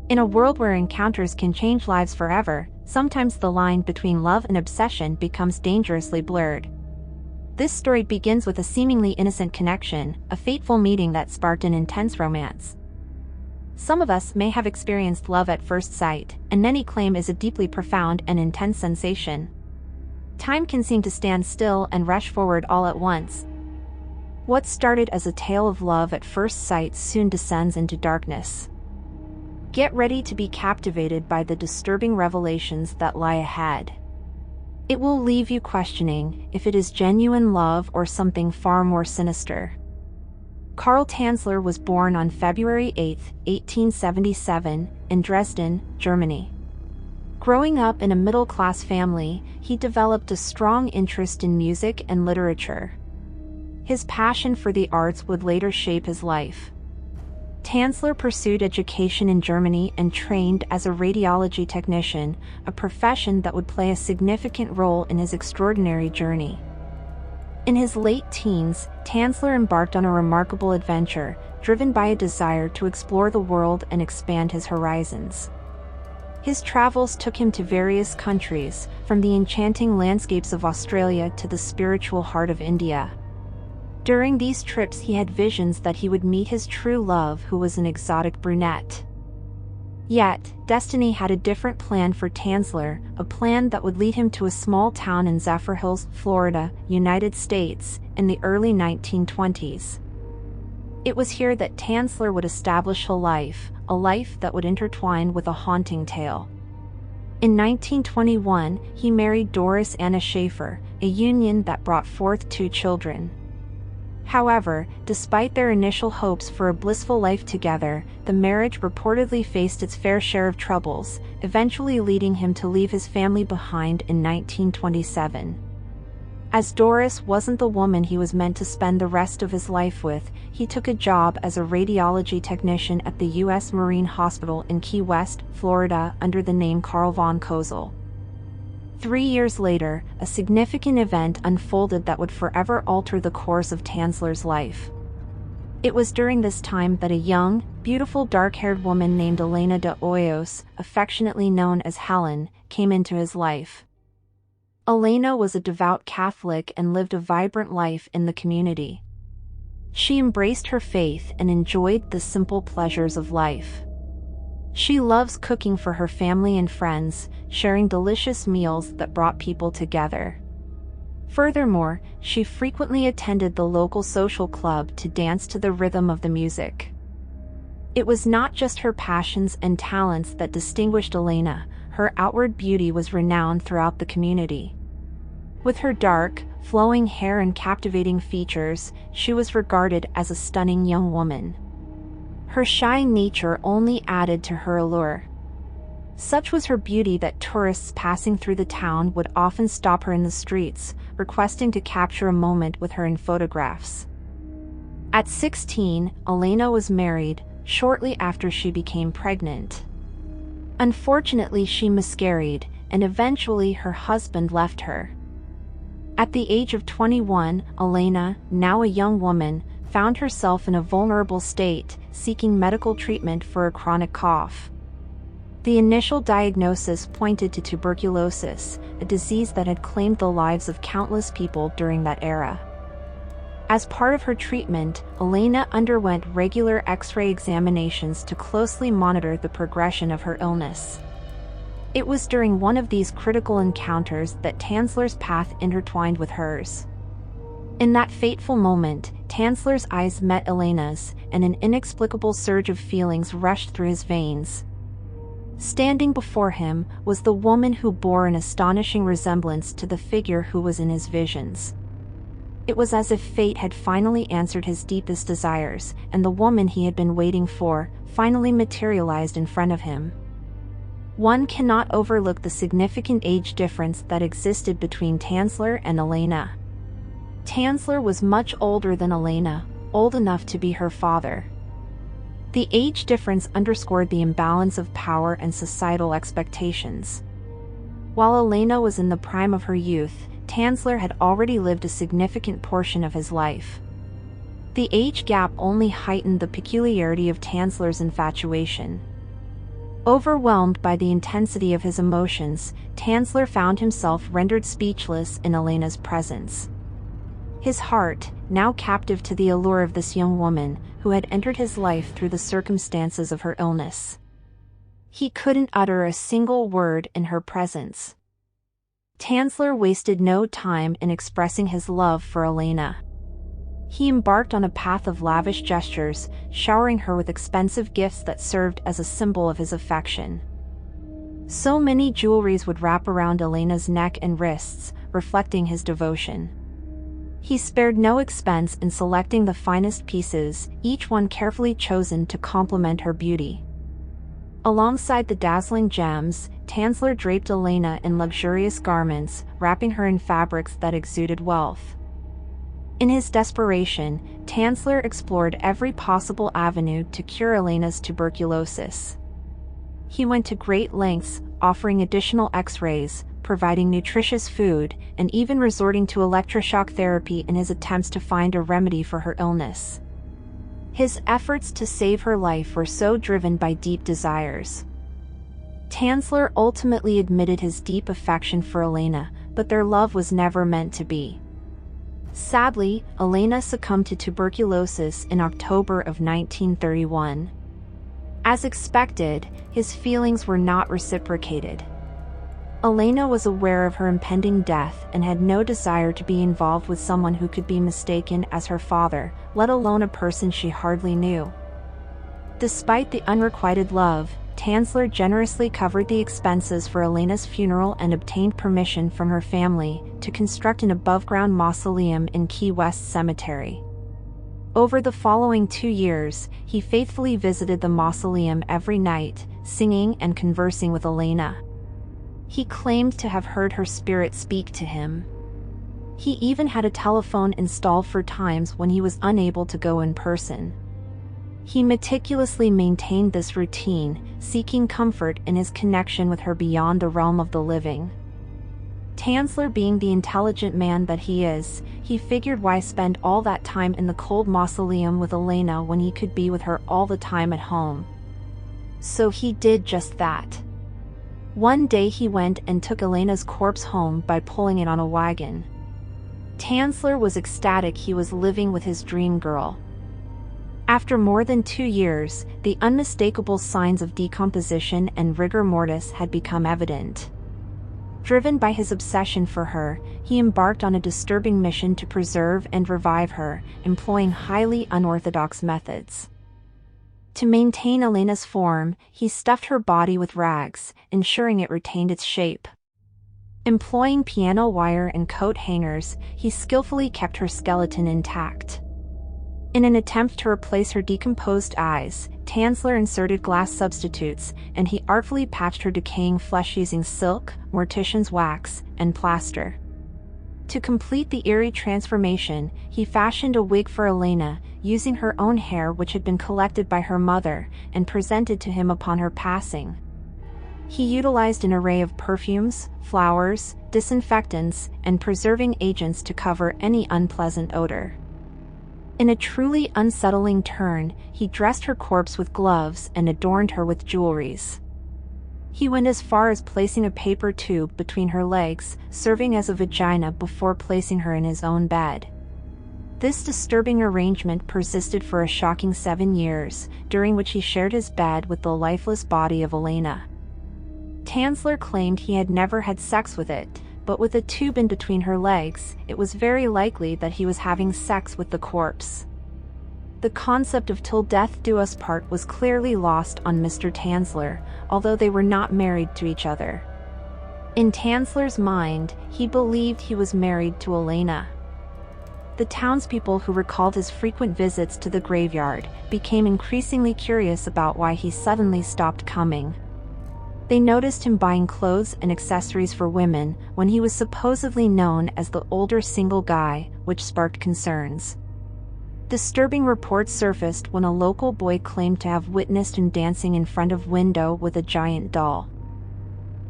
In a world where encounters can change lives forever, sometimes the line between love and obsession becomes dangerously blurred. This story begins with a seemingly innocent connection, a fateful meeting that sparked an intense romance. Some of us may have experienced love at first sight, and many claim is a deeply profound and intense sensation. Time can seem to stand still and rush forward all at once. What started as a tale of love at first sight soon descends into darkness. Get ready to be captivated by the disturbing revelations that lie ahead. It will leave you questioning if it is genuine love or something far more sinister. Carl Tanzler was born on February 8, 1877, in Dresden, Germany. Growing up in a middle-class family, he developed a strong interest in music and literature. His passion for the arts would later shape his life. Tanzler pursued education in Germany and trained as a radiology technician, a profession that would play a significant role in his extraordinary journey. In his late teens, Tanzler embarked on a remarkable adventure, driven by a desire to explore the world and expand his horizons. His travels took him to various countries, from the enchanting landscapes of Australia to the spiritual heart of India. During these trips he had visions that he would meet his true love, who was an exotic brunette. Yet, destiny had a different plan for Tanzler, a plan that would lead him to a small town in Zephyrhills, Florida, United States, in the early 1920s. It was here that Tanzler would establish a life that would intertwine with a haunting tale. In 1921, he married Doris Anna Schaefer, a union that brought forth 2 children. However, despite their initial hopes for a blissful life together, the marriage reportedly faced its fair share of troubles, eventually leading him to leave his family behind in 1927. As Doris wasn't the woman he was meant to spend the rest of his life with, he took a job as a radiology technician at the U.S. Marine Hospital in Key West, Florida, under the name Carl von Kozel. 3 years later, a significant event unfolded that would forever alter the course of Tanzler's life. It was during this time that a young, beautiful dark-haired woman named Elena Hoyos, affectionately known as Helen, came into his life. Elena was a devout Catholic and lived a vibrant life in the community. She embraced her faith and enjoyed the simple pleasures of life. She loves cooking for her family and friends, sharing delicious meals that brought people together. Furthermore, she frequently attended the local social club to dance to the rhythm of the music. It was not just her passions and talents that distinguished Elena, her outward beauty was renowned throughout the community. With her dark, flowing hair and captivating features, she was regarded as a stunning young woman. Her shy nature only added to her allure. Such was her beauty that tourists passing through the town would often stop her in the streets, requesting to capture a moment with her in photographs. At 16, Elena was married, shortly after she became pregnant. Unfortunately, she miscarried, and eventually her husband left her. At the age of 21, Elena, now a young woman, found herself in a vulnerable state, seeking medical treatment for a chronic cough. The initial diagnosis pointed to tuberculosis, a disease that had claimed the lives of countless people during that era. As part of her treatment, Elena underwent regular X-ray examinations to closely monitor the progression of her illness. It was during one of these critical encounters that Tanzler's path intertwined with hers. In that fateful moment, Tanzler's eyes met Elena's, and an inexplicable surge of feelings rushed through his veins. Standing before him was the woman who bore an astonishing resemblance to the figure who was in his visions. It was as if fate had finally answered his deepest desires, and the woman he had been waiting for finally materialized in front of him. One cannot overlook the significant age difference that existed between Tanzler and Elena. Tanzler was much older than Elena, old enough to be her father. The age difference underscored the imbalance of power and societal expectations. While Elena was in the prime of her youth, Tanzler had already lived a significant portion of his life. The age gap only heightened the peculiarity of Tanzler's infatuation. Overwhelmed by the intensity of his emotions, Tanzler found himself rendered speechless in Elena's presence. His heart, now captive to the allure of this young woman, who had entered his life through the circumstances of her illness. He couldn't utter a single word in her presence. Tanzler wasted no time in expressing his love for Elena. He embarked on a path of lavish gestures, showering her with expensive gifts that served as a symbol of his affection. So many jewelries would wrap around Elena's neck and wrists, reflecting his devotion. He spared no expense in selecting the finest pieces, each one carefully chosen to complement her beauty. Alongside the dazzling gems, Tanzler draped Elena in luxurious garments, wrapping her in fabrics that exuded wealth. In his desperation, Tanzler explored every possible avenue to cure Elena's tuberculosis. He went to great lengths, offering additional X-rays, providing nutritious food, and even resorting to electroshock therapy in his attempts to find a remedy for her illness. His efforts to save her life were so driven by deep desires. Tanzler ultimately admitted his deep affection for Elena, but their love was never meant to be. Sadly, Elena succumbed to tuberculosis in October of 1931. As expected, his feelings were not reciprocated. Elena was aware of her impending death and had no desire to be involved with someone who could be mistaken as her father, let alone a person she hardly knew. Despite the unrequited love, Tanzler generously covered the expenses for Elena's funeral and obtained permission from her family to construct an above-ground mausoleum in Key West Cemetery. Over the following 2 years, he faithfully visited the mausoleum every night, singing and conversing with Elena. He claimed to have heard her spirit speak to him. He even had a telephone installed for times when he was unable to go in person. He meticulously maintained this routine, seeking comfort in his connection with her beyond the realm of the living. Tanzler, being the intelligent man that he is, he figured why spend all that time in the cold mausoleum with Elena when he could be with her all the time at home. So he did just that. One day he went and took Elena's corpse home by pulling it on a wagon. Tanzler was ecstatic he was living with his dream girl. After more than 2 years, the unmistakable signs of decomposition and rigor mortis had become evident. Driven by his obsession for her, he embarked on a disturbing mission to preserve and revive her, employing highly unorthodox methods. To maintain Elena's form, he stuffed her body with rags, ensuring it retained its shape. Employing piano wire and coat hangers, he skillfully kept her skeleton intact. In an attempt to replace her decomposed eyes, Tanzler inserted glass substitutes, and he artfully patched her decaying flesh using silk, mortician's wax, and plaster. To complete the eerie transformation, he fashioned a wig for Elena, using her own hair which had been collected by her mother, and presented to him upon her passing. He utilized an array of perfumes, flowers, disinfectants, and preserving agents to cover any unpleasant odor. In a truly unsettling turn, he dressed her corpse with gloves and adorned her with jewelries. He went as far as placing a paper tube between her legs, serving as a vagina before placing her in his own bed. This disturbing arrangement persisted for a shocking 7 years, during which he shared his bed with the lifeless body of Elena. Tanzler claimed he had never had sex with it, but with a tube in between her legs, it was very likely that he was having sex with the corpse. The concept of "till death do us part" was clearly lost on Mr. Tanzler, although they were not married to each other. In Tanzler's mind, he believed he was married to Elena. The townspeople who recalled his frequent visits to the graveyard became increasingly curious about why he suddenly stopped coming. They noticed him buying clothes and accessories for women when he was supposedly known as the older single guy, which sparked concerns. Disturbing reports surfaced when a local boy claimed to have witnessed him dancing in front of window with a giant doll.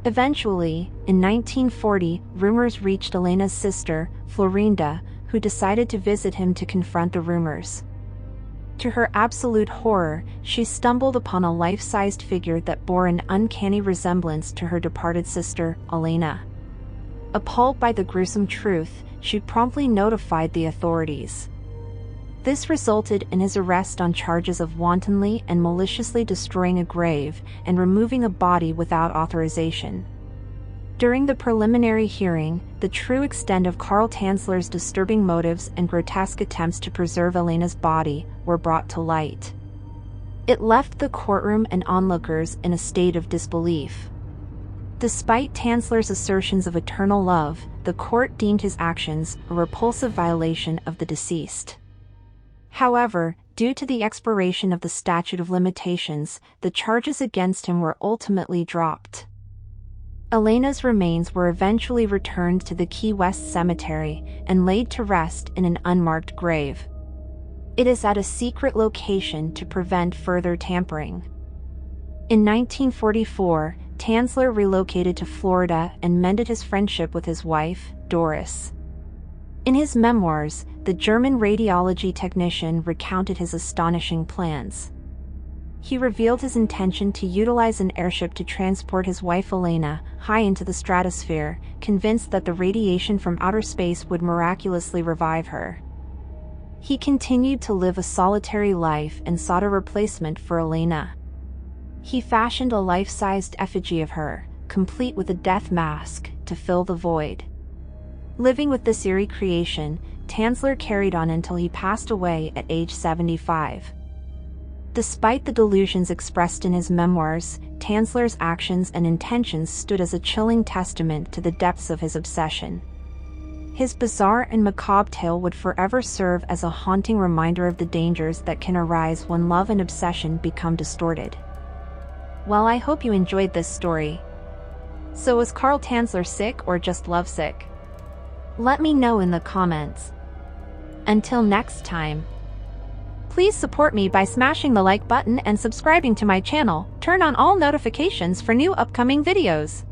Eventually, in 1940, rumors reached Elena's sister, Florinda, who decided to visit him to confront the rumors. To her absolute horror, she stumbled upon a life-sized figure that bore an uncanny resemblance to her departed sister, Elena. Appalled by the gruesome truth, she promptly notified the authorities. This resulted in his arrest on charges of wantonly and maliciously destroying a grave and removing a body without authorization. During the preliminary hearing, the true extent of Carl Tanzler's disturbing motives and grotesque attempts to preserve Elena's body were brought to light. It left the courtroom and onlookers in a state of disbelief. Despite Tanzler's assertions of eternal love, the court deemed his actions a repulsive violation of the deceased. However, due to the expiration of the statute of limitations, the charges against him were ultimately dropped. Elena's remains were eventually returned to the Key West Cemetery and laid to rest in an unmarked grave. It is at a secret location to prevent further tampering. In 1944, Tanzler relocated to Florida and mended his friendship with his wife, Doris. In his memoirs, the German radiology technician recounted his astonishing plans. He revealed his intention to utilize an airship to transport his wife Elena high into the stratosphere, convinced that the radiation from outer space would miraculously revive her. He continued to live a solitary life and sought a replacement for Elena. He fashioned a life-sized effigy of her, complete with a death mask, to fill the void. Living with this eerie creation, Tanzler carried on until he passed away at age 75. Despite the delusions expressed in his memoirs, Tanzler's actions and intentions stood as a chilling testament to the depths of his obsession. His bizarre and macabre tale would forever serve as a haunting reminder of the dangers that can arise when love and obsession become distorted. Well, I hope you enjoyed this story. So was Carl Tanzler sick or just lovesick? Let me know in the comments. Until next time. Please support me by smashing the like button and subscribing to my channel. Turn on all notifications for new upcoming videos.